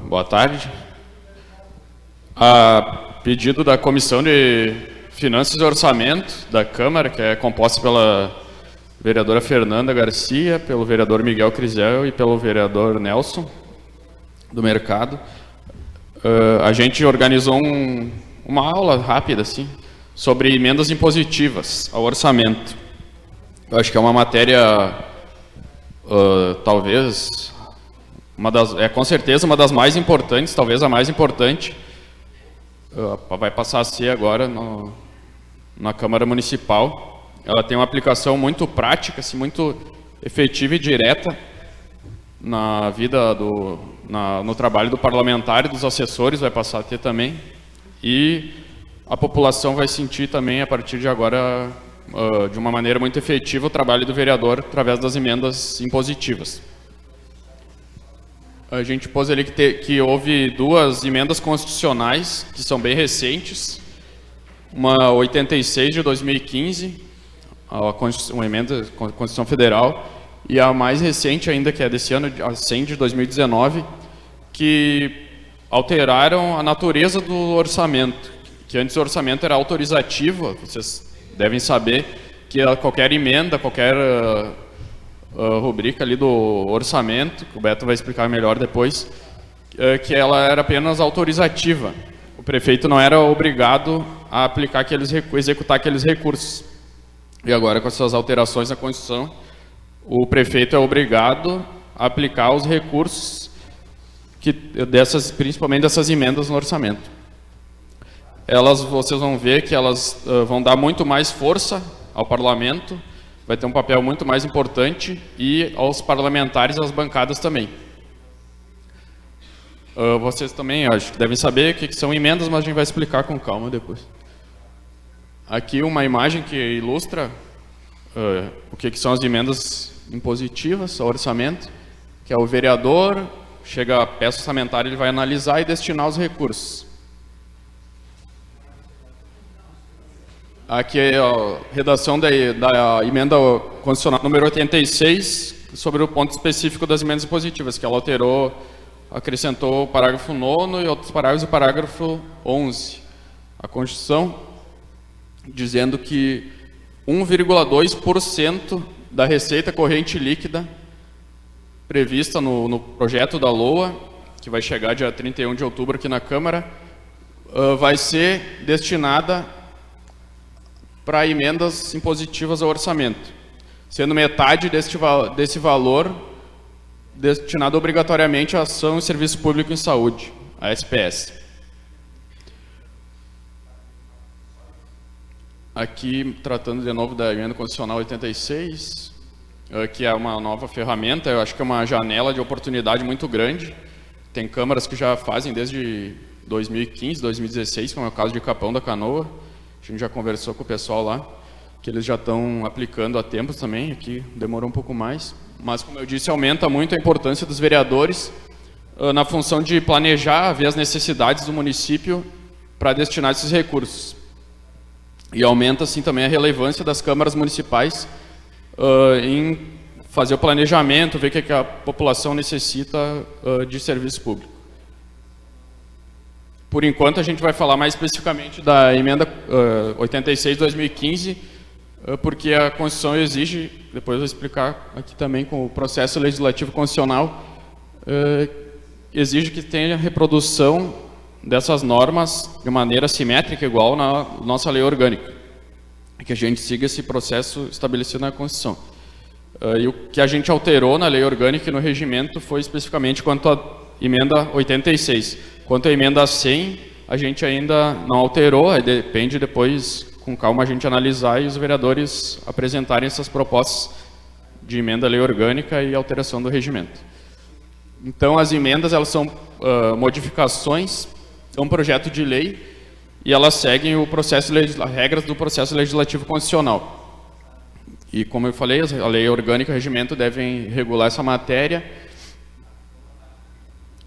Boa tarde. A pedido da Comissão de Finanças e Orçamento da Câmara, que é composta pela vereadora Fernanda Garcia, pelo vereador Miguel Crisel e pelo vereador Nelson, do Mercado, a gente organizou uma aula rápida, assim, sobre emendas impositivas ao orçamento. Eu acho que é uma matéria, talvez, com certeza uma das mais importantes, talvez a mais importante, vai passar a ser agora na Câmara Municipal. Ela tem uma aplicação muito prática, assim, muito efetiva e direta na vida no trabalho do parlamentar e dos assessores, vai passar a ter também, e a população vai sentir também, a partir de agora, de uma maneira muito efetiva, o trabalho do vereador através das emendas impositivas. A gente pôs ali que houve duas emendas constitucionais, que são bem recentes, uma 86 de 2015, uma emenda da Constituição Federal, e a mais recente ainda, que é desse ano, a 100 de 2019, que alteraram a natureza do orçamento, que antes o orçamento era autorizativo. Vocês devem saber que qualquer emenda, qualquer rubrica ali do orçamento, que o Beto vai explicar melhor depois, que ela era apenas autorizativa. O prefeito não era obrigado a executar aqueles recursos. E agora, com essas alterações na Constituição, o prefeito é obrigado a aplicar os recursos principalmente dessas emendas no orçamento. Vocês vão ver que elas vão dar muito mais força ao parlamento, vai ter um papel muito mais importante, e aos parlamentares e às bancadas também. Vocês também, acho que devem saber o que são emendas, mas a gente vai explicar com calma depois. Aqui uma imagem que ilustra o que são as emendas impositivas ao orçamento, que é o vereador, chega a peça orçamentária, ele vai analisar e destinar os recursos. Aqui é a redação da emenda constitucional número 86, sobre o ponto específico das emendas impositivas, que ela alterou, acrescentou o parágrafo 9º e outros parágrafos, o parágrafo 11. A Constituição, dizendo que 1,2% da receita corrente líquida prevista no projeto da LOA, que vai chegar dia 31 de outubro aqui na Câmara, vai ser destinada para emendas impositivas ao orçamento, sendo metade desse valor destinado obrigatoriamente à ação e serviço público em saúde, a SPS. Aqui, tratando de novo da emenda constitucional 86, que é uma nova ferramenta, eu acho que é uma janela de oportunidade muito grande. Tem câmaras que já fazem desde 2015, 2016, como é o caso de Capão da Canoa. A gente já conversou com o pessoal lá, que eles já estão aplicando há tempos também, aqui demorou um pouco mais. Mas, como eu disse, aumenta muito a importância dos vereadores na função de planejar, ver as necessidades do município para destinar esses recursos. E aumenta, assim, também a relevância das câmaras municipais em fazer o planejamento, ver o que a população necessita de serviço público. Por enquanto, a gente vai falar mais especificamente da emenda 86 de 2015, porque a Constituição exige, depois eu vou explicar aqui também com o processo legislativo constitucional, exige que tenha reprodução dessas normas de maneira simétrica, igual na nossa lei orgânica, que a gente siga esse processo estabelecido na Constituição. E o que a gente alterou na lei orgânica e no regimento foi especificamente quanto à emenda 86. Quanto à emenda 100, a gente ainda não alterou, depende depois, com calma, a gente analisar e os vereadores apresentarem essas propostas de emenda à lei orgânica e alteração do regimento. Então, as emendas, elas são modificações a um projeto de lei e elas seguem as regras do processo legislativo constitucional. E, como eu falei, a lei orgânica e o regimento devem regular essa matéria.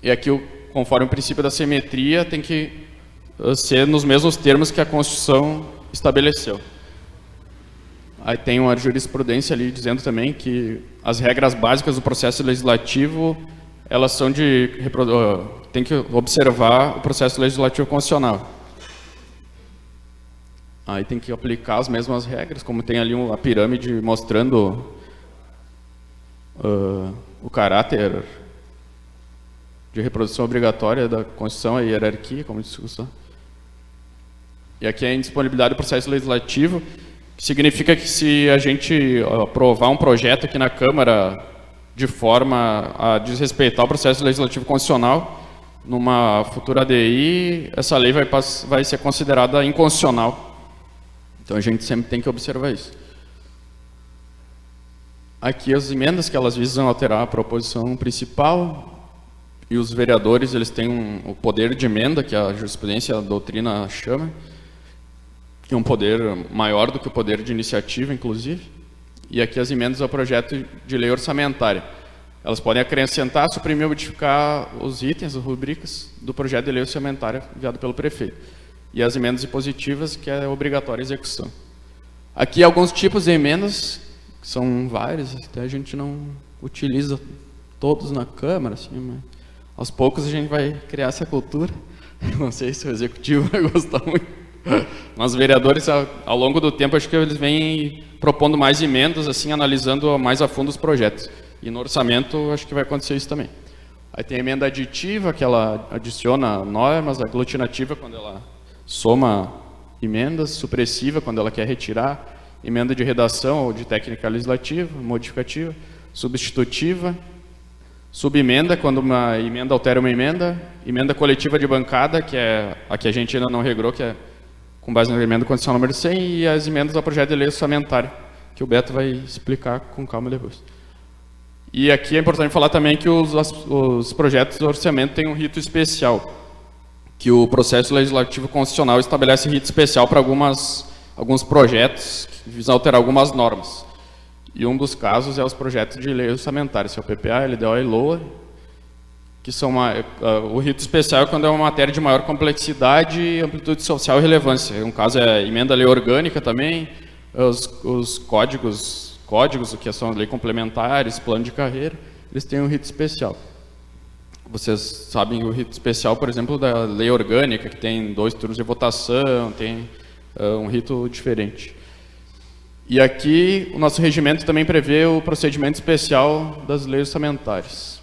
E aqui, conforme o princípio da simetria, tem que ser nos mesmos termos que a Constituição estabeleceu. Aí tem uma jurisprudência ali dizendo também que as regras básicas do processo legislativo elas são tem que observar o processo legislativo constitucional. Aí tem que aplicar as mesmas regras, como tem ali a pirâmide mostrando o caráter de reprodução obrigatória da Constituição, a hierarquia, como discussão. E aqui é a indisponibilidade do processo legislativo, que significa que se a gente aprovar um projeto aqui na Câmara de forma a desrespeitar o processo legislativo constitucional, numa futura ADI, essa lei vai ser considerada inconstitucional. Então a gente sempre tem que observar isso. Aqui as emendas que elas visam alterar a proposição principal, e os vereadores eles têm o poder de emenda, que a jurisprudência, a doutrina chama, que é um poder maior do que o poder de iniciativa, inclusive. E aqui as emendas ao projeto de lei orçamentária. Elas podem acrescentar, suprimir ou modificar os itens, as rubricas do projeto de lei orçamentária enviado pelo prefeito. E as emendas impositivas, que é obrigatória a execução. Aqui alguns tipos de emendas, que são vários, até a gente não utiliza todos na Câmara, assim, mas aos poucos a gente vai criar essa cultura. Não sei se o Executivo vai gostar muito. Mas os vereadores, ao longo do tempo, acho que eles vêm propondo mais emendas, assim, analisando mais a fundo os projetos. E no orçamento, acho que vai acontecer isso também. Aí tem a emenda aditiva, que ela adiciona normas, aglutinativa, quando ela soma emendas, supressiva, quando ela quer retirar, emenda de redação ou de técnica legislativa, modificativa, substitutiva, subemenda, quando uma emenda altera uma emenda coletiva de bancada, que é a que a gente ainda não regrou, que é com base na emenda condicional número 100, e as emendas ao projeto de lei orçamentária, que o Beto vai explicar com calma depois. E aqui é importante falar também que os projetos de orçamento têm um rito especial, que o processo legislativo constitucional estabelece rito especial para alguns projetos que visam alterar algumas normas. E um dos casos é os projetos de lei orçamentária, é o PPA, LDO e LOA, que são o rito especial é quando é uma matéria de maior complexidade, amplitude social e relevância. Um caso é a emenda à lei orgânica também, os códigos, o que são lei complementares, plano de carreira, eles têm um rito especial. Vocês sabem o rito especial, por exemplo, da lei orgânica, que tem 2 turnos de votação, tem um rito diferente. E aqui o nosso regimento também prevê o procedimento especial das leis orçamentárias.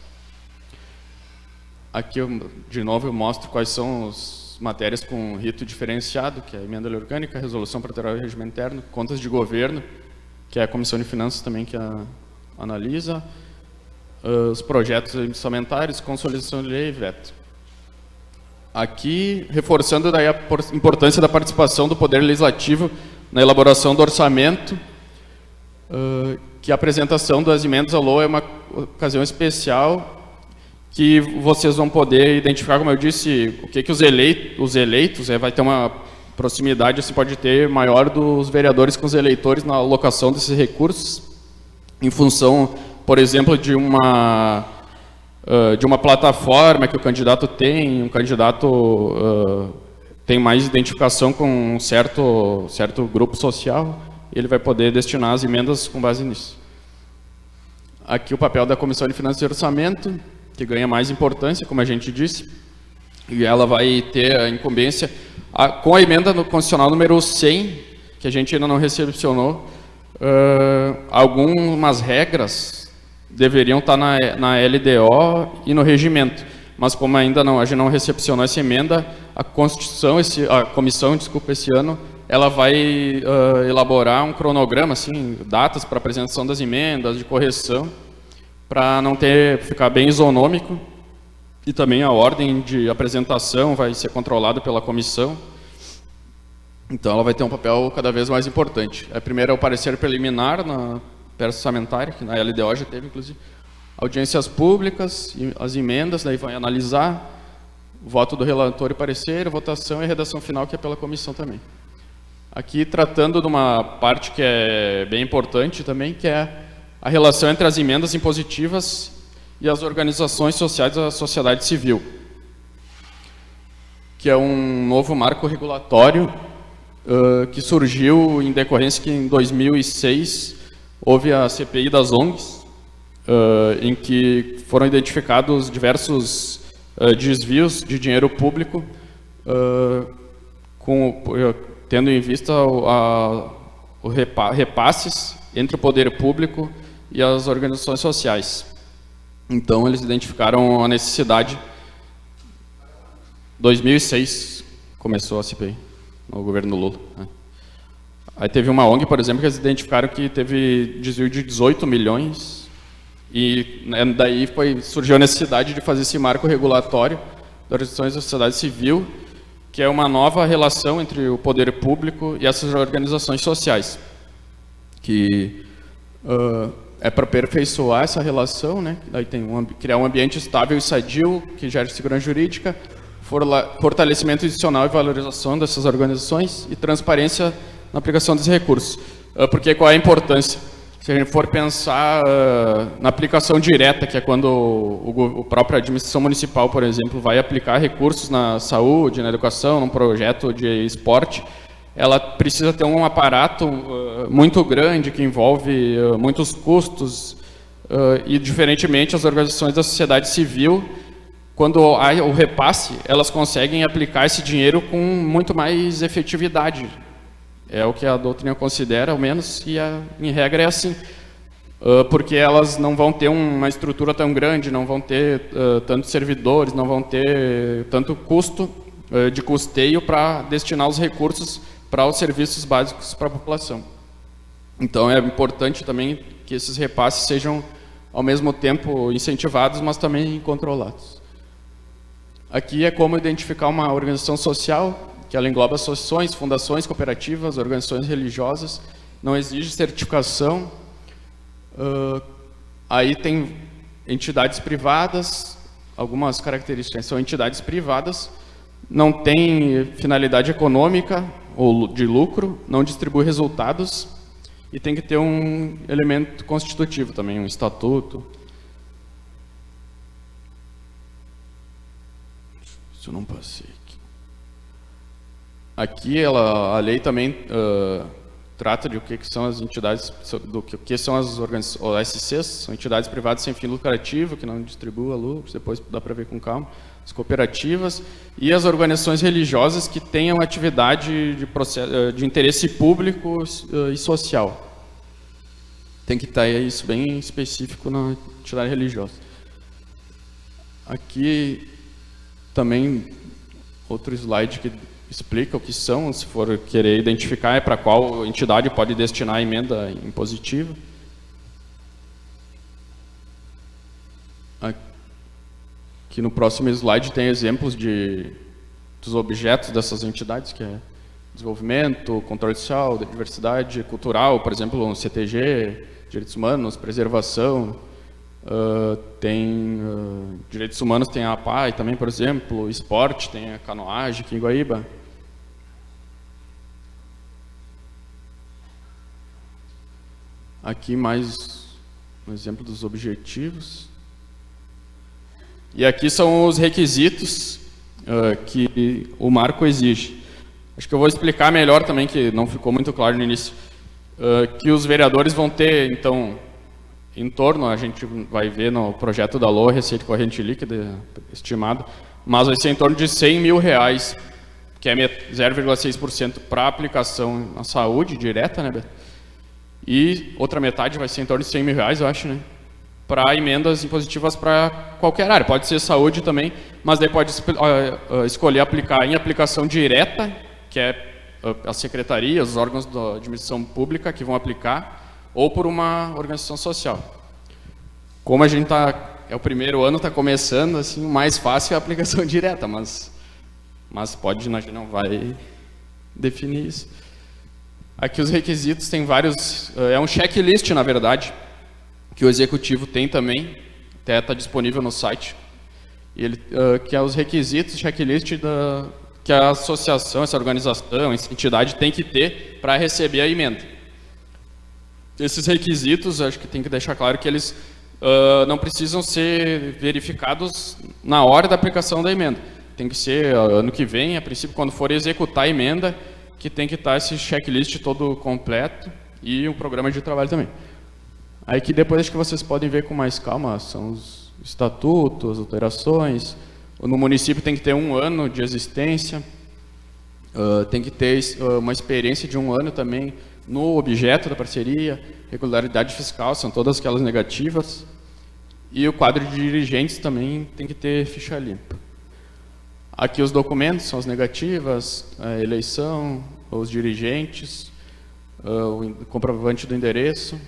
Aqui, de novo, eu mostro quais são as matérias com rito diferenciado, que é a emenda à lei orgânica, a resolução para alterar o regimento interno, contas de governo, que é a Comissão de Finanças também que analisa, os projetos orçamentários, consolidação de lei e veto. Aqui, reforçando daí a importância da participação do Poder Legislativo na elaboração do orçamento, que a apresentação das emendas ao LOA é uma ocasião especial que vocês vão poder identificar, como eu disse, o que os eleitos vai ter uma proximidade, assim, pode ter maior dos vereadores com os eleitores na alocação desses recursos, em função, por exemplo, de uma plataforma que o candidato tem, um candidato tem mais identificação com um certo grupo social, ele vai poder destinar as emendas com base nisso. Aqui o papel da Comissão de Finanças e Orçamento, que ganha mais importância, como a gente disse, e ela vai ter a incumbência, com a emenda no constitucional número 100, que a gente ainda não recepcionou, algumas regras deveriam estar na LDO e no regimento, mas como ainda a gente não recepcionou essa emenda, a comissão, esse ano, ela vai elaborar um cronograma, assim, datas para apresentação das emendas, de correção, para não ficar bem isonômico, e também a ordem de apresentação vai ser controlada pela comissão, então ela vai ter um papel cada vez mais importante. A primeira é o parecer preliminar na peça orçamentária, que na LDO já teve, inclusive, audiências públicas, as emendas, daí vai analisar, voto do relator e parecer, votação e redação final, que é pela comissão também. Aqui tratando de uma parte que é bem importante também, que é a relação entre as emendas impositivas e as organizações sociais da sociedade civil, que é um novo marco regulatório que surgiu em decorrência que em 2006 houve a CPI das ONGs, em que foram identificados diversos desvios de dinheiro público, tendo em vista repasses entre o poder público e as organizações sociais. Então, eles identificaram a necessidade. 2006 começou a CPI, no governo Lula. Aí teve uma ONG, por exemplo, que eles identificaram que teve desvio de 18 milhões e daí surgiu a necessidade de fazer esse marco regulatório das organizações da sociedade civil, que é uma nova relação entre o poder público e essas organizações sociais, que é para aperfeiçoar essa relação, né? Daí tem criar um ambiente estável e sadio, que gere segurança jurídica, fortalecimento institucional e valorização dessas organizações e transparência na aplicação dos recursos. Porque qual é a importância? Se a gente for pensar na aplicação direta, que é quando a própria administração municipal, por exemplo, vai aplicar recursos na saúde, na educação, num projeto de esporte, ela precisa ter um aparato muito grande, que envolve muitos custos, e, diferentemente, as organizações da sociedade civil, quando há o repasse, elas conseguem aplicar esse dinheiro com muito mais efetividade. É o que a doutrina considera, ao menos, e em regra é assim. Porque elas não vão ter uma estrutura tão grande, não vão ter tantos servidores, não vão ter tanto custo de custeio para destinar os recursos para os serviços básicos para a população. Então, é importante também que esses repasses sejam, ao mesmo tempo, incentivados, mas também controlados. Aqui é como identificar uma organização social, que ela engloba associações, fundações, cooperativas, organizações religiosas, não exige certificação. Aí tem entidades privadas, algumas características são entidades privadas, não tem finalidade econômica ou de lucro, não distribui resultados e tem que ter um elemento constitutivo também, um estatuto. Isso eu não passei aqui. Aqui a lei também trata de o que são as entidades, do que são as OSCs, são entidades privadas sem fim lucrativo, que não distribuem lucros, depois dá para ver com calma, as cooperativas, e as organizações religiosas que tenham atividade de interesse público e social. Tem que estar isso bem específico na entidade religiosa. Aqui também outro slide que explica o que são, se for querer identificar, é para qual entidade pode destinar a emenda impositiva. Aqui no próximo slide tem exemplos dos objetos dessas entidades, que é desenvolvimento, controle social, diversidade cultural, por exemplo, um CTG, direitos humanos, preservação, tem direitos humanos, tem a APAI também, por exemplo, esporte, tem a canoagem aqui em Guaíba. Aqui mais um exemplo dos objetivos. E aqui são os requisitos que o marco exige. Acho que eu vou explicar melhor também, que não ficou muito claro no início, que os vereadores vão ter, então, em torno, a gente vai ver no projeto da LOA, receita corrente líquida estimado, mas vai ser em torno de R$100 mil, que é 0,6% para aplicação na saúde direta, né, Beto? E outra metade vai ser em torno de R$100 mil, eu acho, né? Para emendas impositivas para qualquer área. Pode ser saúde também, mas daí pode escolher aplicar em aplicação direta, que é a secretaria, os órgãos da administração pública que vão aplicar, ou por uma organização social. Como a gente é o primeiro ano, está começando, assim, o mais fácil é a aplicação direta, mas pode, a gente não vai definir isso. Aqui os requisitos tem vários, é um checklist, na verdade, que o executivo tem também, até está disponível no site, que é os requisitos, checklist que a associação, essa organização, essa entidade tem que ter para receber a emenda. Esses requisitos, acho que tem que deixar claro que eles não precisam ser verificados na hora da aplicação da emenda. Tem que ser ano que vem, a princípio, quando for executar a emenda, que tem que estar esse checklist todo completo e um programa de trabalho também. Aí que depois acho que vocês podem ver com mais calma, são os estatutos, as alterações. No município tem que ter 1 ano de existência, tem que ter uma experiência de 1 ano também no objeto da parceria, regularidade fiscal, são todas aquelas negativas. E o quadro de dirigentes também tem que ter ficha limpa. Aqui os documentos são as negativas, a eleição, os dirigentes, o comprovante do endereço.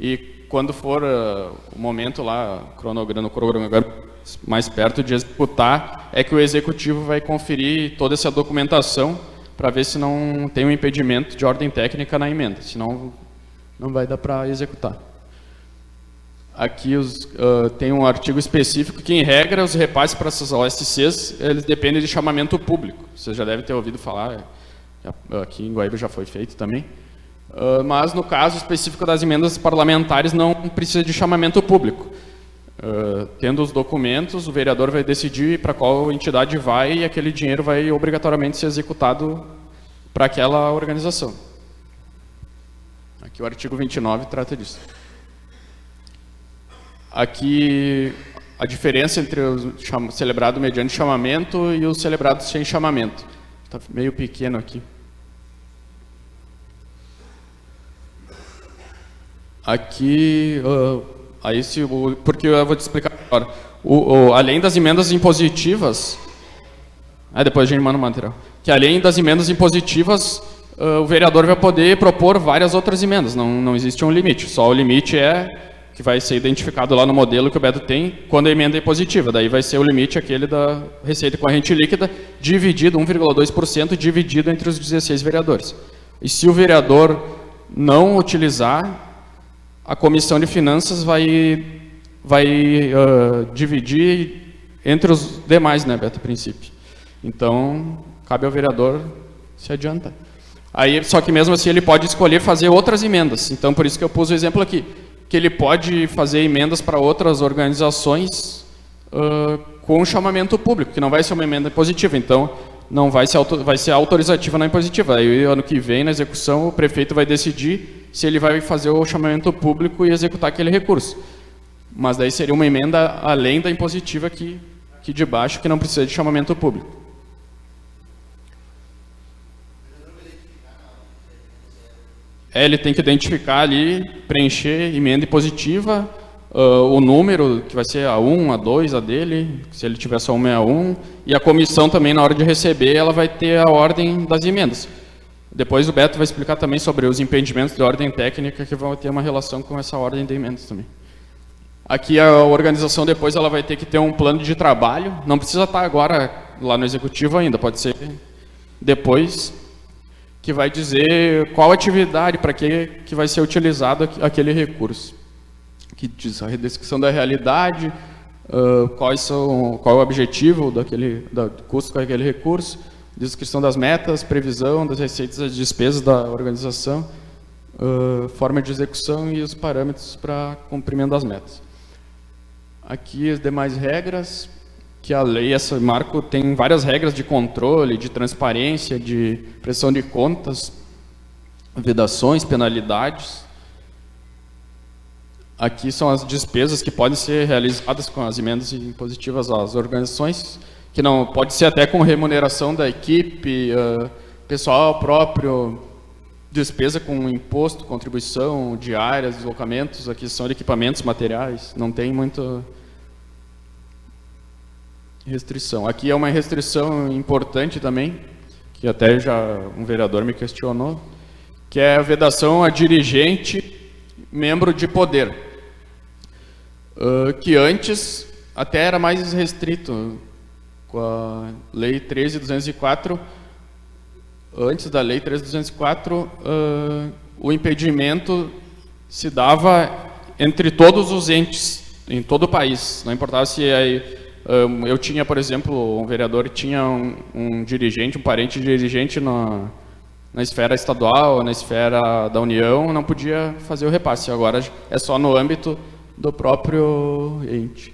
E quando for o momento lá, no cronograma mais perto de executar, é que o executivo vai conferir toda essa documentação para ver se não tem um impedimento de ordem técnica na emenda, senão não vai dar para executar. Aqui tem um artigo específico que, em regra, os repasses para essas OSCs, eles dependem de chamamento público. Vocês já devem ter ouvido falar, aqui em Guaíba já foi feito também. Mas, no caso específico das emendas parlamentares, não precisa de chamamento público. Tendo os documentos, o vereador vai decidir para qual entidade vai e aquele dinheiro vai obrigatoriamente ser executado para aquela organização. Aqui o artigo 29 trata disso. Aqui a diferença entre o celebrado mediante chamamento e o celebrado sem chamamento. Está meio pequeno aqui. Aqui, porque eu vou te explicar agora. Além das emendas impositivas, depois a gente manda o material, que além das emendas impositivas, o vereador vai poder propor várias outras emendas, não existe um limite, só o limite que vai ser identificado lá no modelo que o Beto tem, quando a emenda é positiva, daí vai ser o limite aquele da receita corrente líquida, dividido, 1,2%, dividido entre os 16 vereadores. E se o vereador não utilizar, a Comissão de Finanças vai dividir entre os demais, né, Beto, a princípio. Então, cabe ao vereador se adiantar. Aí, só que mesmo assim ele pode escolher fazer outras emendas. Então, por isso que eu pus o exemplo aqui, que ele pode fazer emendas para outras organizações com chamamento público, que não vai ser uma emenda positiva. Então, não vai ser autorizativa na impositiva. Aí, ano que vem, na execução, o prefeito vai decidir se ele vai fazer o chamamento público e executar aquele recurso. Mas daí seria uma emenda além da impositiva aqui de baixo, que não precisa de chamamento público. Ele tem que identificar ali, preencher emenda impositiva, o número, que vai ser A1, A2, a dele, se ele tiver só uma é A1, e a comissão também, na hora de receber, ela vai ter a ordem das emendas. Depois o Beto vai explicar também sobre os impedimentos de ordem técnica, que vão ter uma relação com essa ordem de emendas também. Aqui a organização depois ela vai ter que ter um plano de trabalho, não precisa estar agora lá no executivo ainda, pode ser depois, que vai dizer qual atividade, para que vai ser utilizado aquele recurso. Que diz a descrição da realidade, qual é o objetivo do custo com aquele recurso, descrição das metas, previsão das receitas e das despesas da organização, forma de execução e os parâmetros para cumprimento das metas. Aqui as demais regras, que a lei, esse marco tem várias regras de controle, de transparência, de prestação de contas, vedações, penalidades. Aqui são as despesas que podem ser realizadas com as emendas impositivas às organizações, que não pode ser até com remuneração da equipe, pessoal próprio, despesa com imposto, contribuição, diárias, deslocamentos, aquisição de equipamentos, materiais, não tem muita restrição. Aqui é uma restrição importante também, que até já um vereador me questionou, que é a vedação a dirigente, membro de poder, que antes até era mais restrito, com a Lei 13.204, antes da Lei 13.204, o impedimento se dava entre todos os entes, em todo o país. Não importava se eu tinha, por exemplo, um vereador tinha um dirigente, um parente dirigente na esfera estadual, na esfera da União, não podia fazer o repasse. Agora é só no âmbito do próprio ente.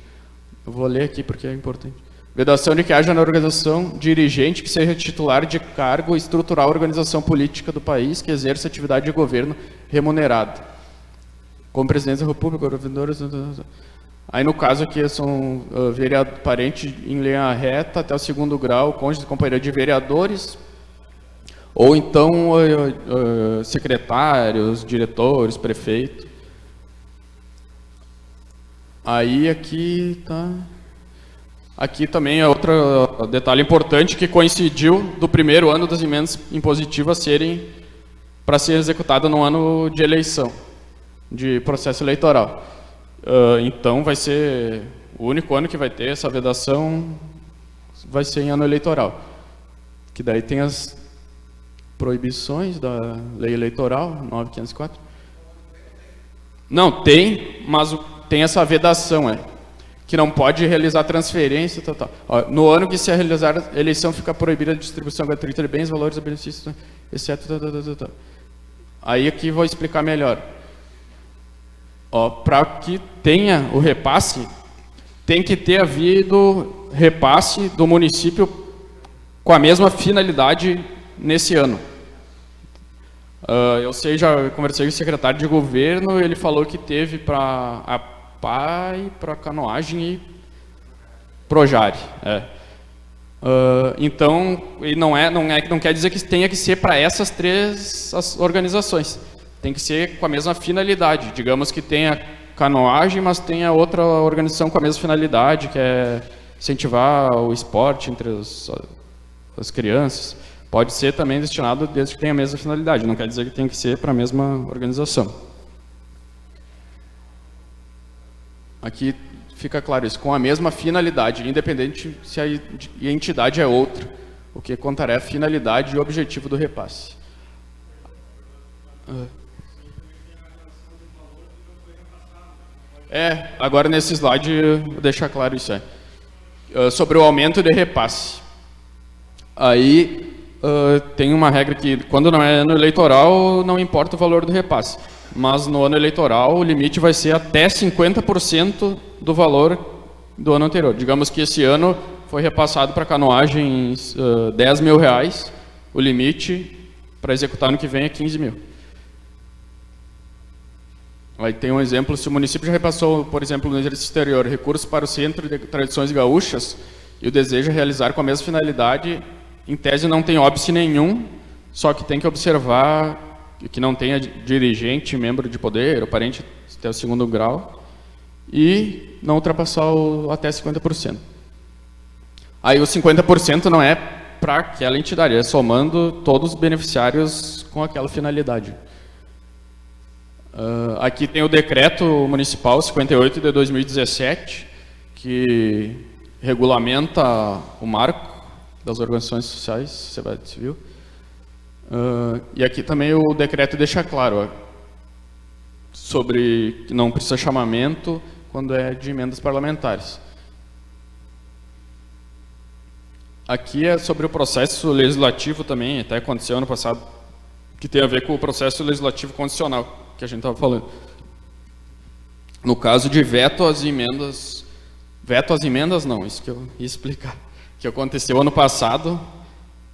Eu vou ler aqui porque é importante. Vedação de que haja na organização dirigente que seja titular de cargo estrutural organização política do país que exerça atividade de governo remunerado, como presidente da República, governadores... Aí, no caso aqui, são parente em linha reta até o 2º grau, cônjuge de companheiro de vereadores, ou então secretários, diretores, prefeito. Aí, aqui tá... Aqui também é outro detalhe importante que coincidiu do primeiro ano das emendas impositivas para ser executada no ano de eleição, de processo eleitoral. Então, vai ser o único ano que vai ter essa vedação, vai ser em ano eleitoral. Que daí tem as proibições da lei eleitoral, 9.504. Não, tem, mas tem essa vedação, que não pode realizar transferência, tal. No ano que se realizar a eleição, fica proibida a distribuição gratuita de bens, valores e benefícios, exceto... Aí aqui vou explicar melhor. Para que tenha o repasse, tem que ter havido repasse do município com a mesma finalidade nesse ano. Eu sei, já conversei com o secretário de governo, ele falou que teve para a PAI, para canoagem e Projare. Então, e não quer dizer que tenha que ser para essas 3 organizações. Tem que ser com a mesma finalidade. Digamos que tenha canoagem, mas tenha outra organização com a mesma finalidade, que é incentivar o esporte entre as crianças. Pode ser também destinado desde que tenha a mesma finalidade. Não quer dizer que tem que ser para a mesma organização. Aqui fica claro isso, com a mesma finalidade, independente se a entidade é outra, o que contará é a finalidade e o objetivo do repasse. Agora nesse slide vou deixar claro isso sobre o aumento de repasse. Aí tem uma regra que quando não é ano eleitoral não importa o valor do repasse, mas no ano eleitoral o limite vai ser até 50% do valor do ano anterior. Digamos que esse ano foi repassado para canoagem R$10 mil, o limite para executar no que vem é 15 mil. Aí tem um exemplo, se o município já repassou, por exemplo, no exercício exterior, recursos para o Centro de Tradições Gaúchas e o deseja realizar com a mesma finalidade, em tese não tem óbice nenhum, só que tem que observar que não tenha dirigente, membro de poder, ou parente até o 2º grau, e não ultrapassar até 50%. Aí os 50% não é para aquela entidade, é somando todos os beneficiários com aquela finalidade. Aqui tem o decreto municipal 58 de 2017, que regulamenta o marco das organizações sociais, sociedade civil. E aqui também o decreto deixa claro sobre que não precisa chamamento quando é de emendas parlamentares. Aqui é sobre o processo legislativo também, até aconteceu ano passado, que tem a ver com o processo legislativo condicional, que a gente estava falando. No caso de veto às emendas não, isso que eu ia explicar, que aconteceu ano passado,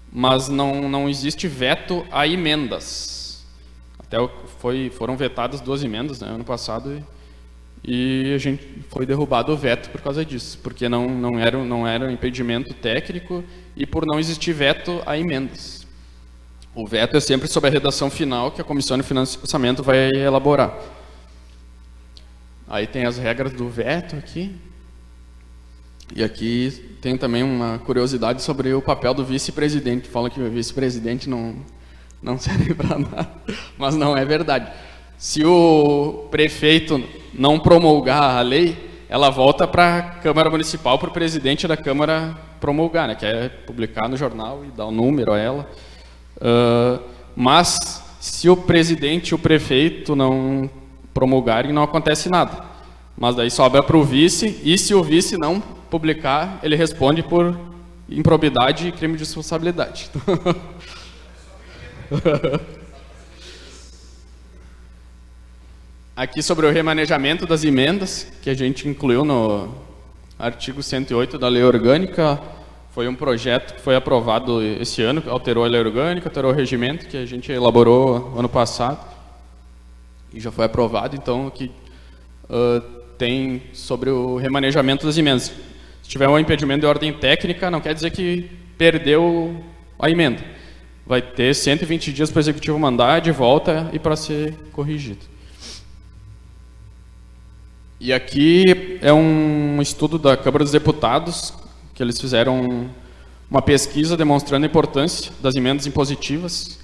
mas não existe veto a emendas. Até foram vetadas 2 emendas, né, ano passado, e a gente foi derrubado o veto por causa disso, porque não era um impedimento técnico e por não existir veto a emendas. O veto é sempre sobre a redação final que a Comissão de Finanças e Orçamento vai elaborar. Aí tem as regras do veto aqui. E aqui tem também uma curiosidade sobre o papel do vice-presidente. Fala que o vice-presidente não serve para nada, mas não é verdade. Se o prefeito não promulgar a lei, ela volta para a Câmara Municipal, para o presidente da Câmara promulgar, né, que é publicar no jornal e dar o número a ela. Mas se o presidente e o prefeito não promulgarem, não acontece nada. Mas daí sobra para o vice, e se o vice não publicar, ele responde por improbidade e crime de responsabilidade. Aqui sobre o remanejamento das emendas, que a gente incluiu no artigo 108 da Lei Orgânica. Foi um projeto que foi aprovado esse ano, alterou a Lei Orgânica, alterou o regimento que a gente elaborou ano passado. e já foi aprovado, então, que tem sobre o remanejamento das emendas. Se tiver um impedimento de ordem técnica, não quer dizer que perdeu a emenda. Vai ter 120 dias para o Executivo mandar de volta e para ser corrigido. E aqui é um estudo da Câmara dos Deputados, que eles fizeram uma pesquisa demonstrando a importância das emendas impositivas,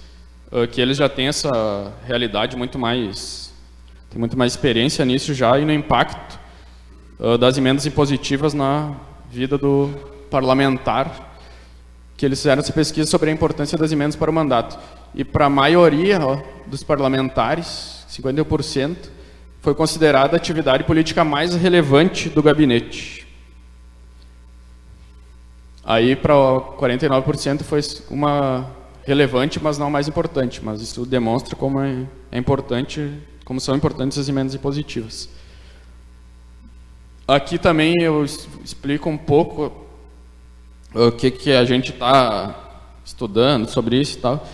que eles já têm essa realidade tem muito mais experiência nisso já, e no impacto das emendas impositivas na vida do parlamentar, que eles fizeram essa pesquisa sobre a importância das emendas para o mandato. E para a maioria dos parlamentares, 51%, foi considerada a atividade política mais relevante do gabinete. Aí, para 49%, foi uma relevante, mas não mais importante. Mas isso demonstra como é importante, como são importantes as emendas impositivas. Aqui também eu explico um pouco o que a gente está estudando sobre isso e tal.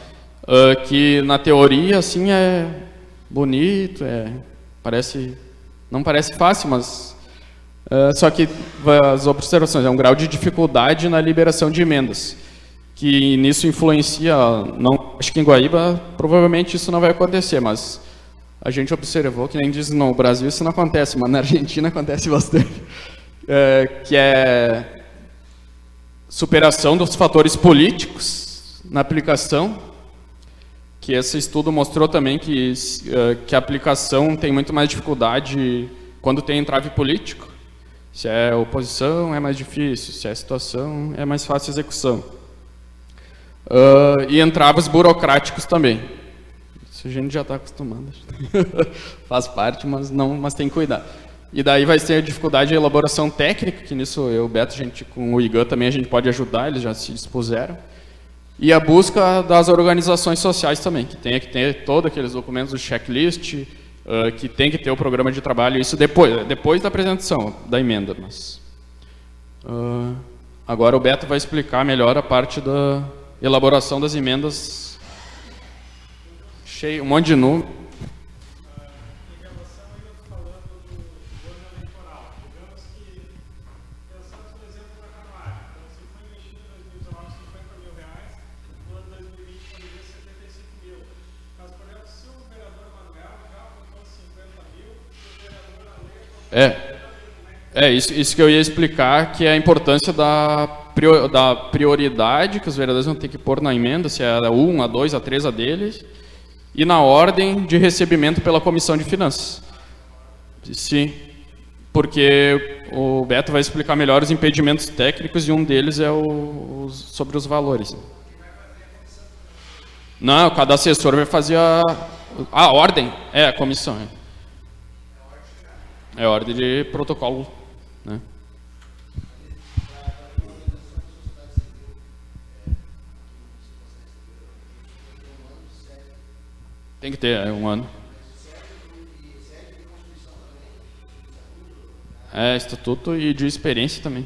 Que na teoria, assim, é bonito, não parece fácil, mas só que as observações é um grau de dificuldade na liberação de emendas, que nisso influencia. Não, acho que em Guaíba provavelmente isso não vai acontecer, mas a gente observou que nem diz no Brasil isso não acontece, mas na Argentina acontece bastante, que é superação dos fatores políticos na aplicação. Que esse estudo mostrou também que a aplicação tem muito mais dificuldade quando tem entrave político. Se é oposição, é mais difícil. Se é situação, é mais fácil a execução. E entraves burocráticos também. Isso a gente já está acostumado. Faz parte, mas tem que cuidar. E daí vai ter a dificuldade de elaboração técnica, que nisso eu e o Beto, com o IGAN também a gente pode ajudar, eles já se dispuseram. E a busca das organizações sociais também, que tem que ter todos aqueles documentos do checklist, que tem que ter o programa de trabalho, isso depois da apresentação da emenda. Mas, agora o Beto vai explicar melhor a parte da elaboração das emendas. Cheio, um monte de número. Isso que eu ia explicar, que é a importância da prioridade que os vereadores vão ter que pôr na emenda, se é a 1, a 2, a 3, a deles, e na ordem de recebimento pela Comissão de Finanças. Sim, porque o Beto vai explicar melhor os impedimentos técnicos e um deles é sobre os valores. Não, cada assessor vai fazer a ordem, a comissão. É ordem de protocolo, né? Tem que ter, um ano. Estatuto e de experiência também.